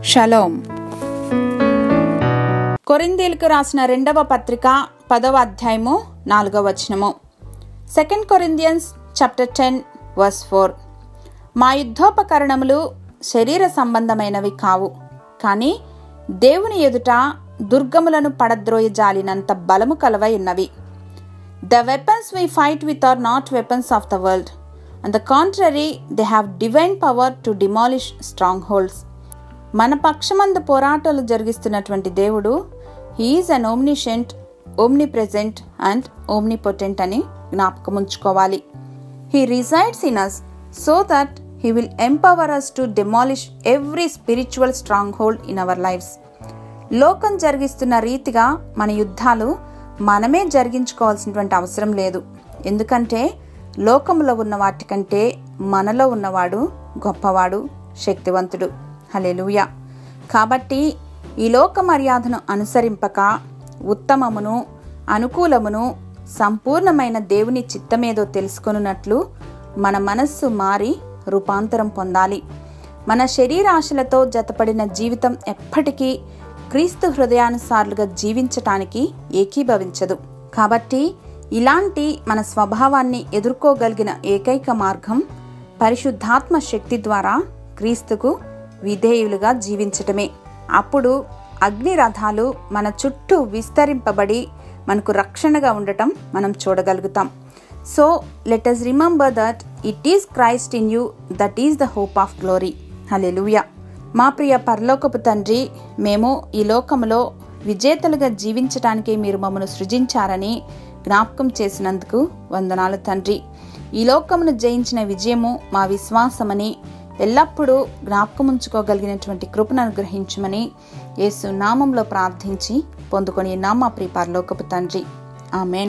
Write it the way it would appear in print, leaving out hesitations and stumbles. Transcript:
Shalom. కొరింథీయులకు రాసిన 2వ పత్రిక 10వ అధ్యాయము 4వ వచనము. 2 Corinthians chapter 10 verse 4. మా యుద్ధోపకరణములు శరీర సంబంధమైనవి కావు, కానీ దేవుని ఎదుట దుర్గములను పడద్రోయజాలినంత బలము కలవై ఉన్నవి. The weapons we fight with are not weapons of the world. On the contrary, they have divine power to demolish strongholds. మన పక్షమందు పోరాటాలు జరిగిస్తున్నటువంటి దేవుడు హీ ఈజ్ అన్ ఓమ్నిషెంట్, ఓమ్నిప్రెజెంట్ అండ్ ఓమ్నిపొటెంట్ అని జ్ఞాపకం ఉంచుకోవాలి. He resides in us so that he will empower us to demolish every spiritual stronghold in our lives. లోకం జరిగిస్తున్న రీతిగా మన యుద్ధాలు మనమే జరిగించుకోవాల్సినటువంటి అవసరం లేదు. ఎందుకంటే లోకంలో ఉన్న వాటికంటే మనలో ఉన్నవాడు గొప్పవాడు, శక్తివంతుడు. హల్లెలూయా. కాబట్టి ఈ లోక మర్యాదను అనుసరింపక ఉత్తమమును, అనుకూలమును, సంపూర్ణమైన దేవుని చిత్తమేదో తెలుసుకొనున్నట్లు మన మనస్సు మారి రూపాంతరం పొందాలి. మన శరీరాశలతో జతపడిన జీవితం ఎప్పటికీ క్రీస్తు హృదయానుసారులుగా జీవించటానికి ఏకీభవించదు. కాబట్టి ఇలాంటి మన స్వభావాన్ని ఎదుర్కోగలిగిన ఏకైక మార్గం పరిశుద్ధాత్మ శక్తి ద్వారా క్రీస్తుకు విధేయులుగా జీవించటమే. అప్పుడు అగ్ని రథాలు మన చుట్టూ విస్తరింపబడి మనకు రక్షణగా ఉండటం మనం చూడగలుగుతాం. So let us remember that it is Christ in you that is the hope of glory. హల్లెలూయా. మా ప్రియ పరలోకపు తండ్రి, మేము ఈ లోకములో విజేతలుగా జీవించటానికి మీరు మమ్మను సృజించారని జ్ఞాపకం చేసినందుకు వందనాలు తండ్రి. ఈ లోకమును జయించిన విజయము మా విశ్వాసమని ఎల్లప్పుడూ జ్ఞాపకం ఉంచుకోగలిగినటువంటి కృపను అనుగ్రహించమని యేసు నామంలో ప్రార్థించి పొందుకొని మా ప్రియ పరలోకపు తండ్రి. ఆమేన్.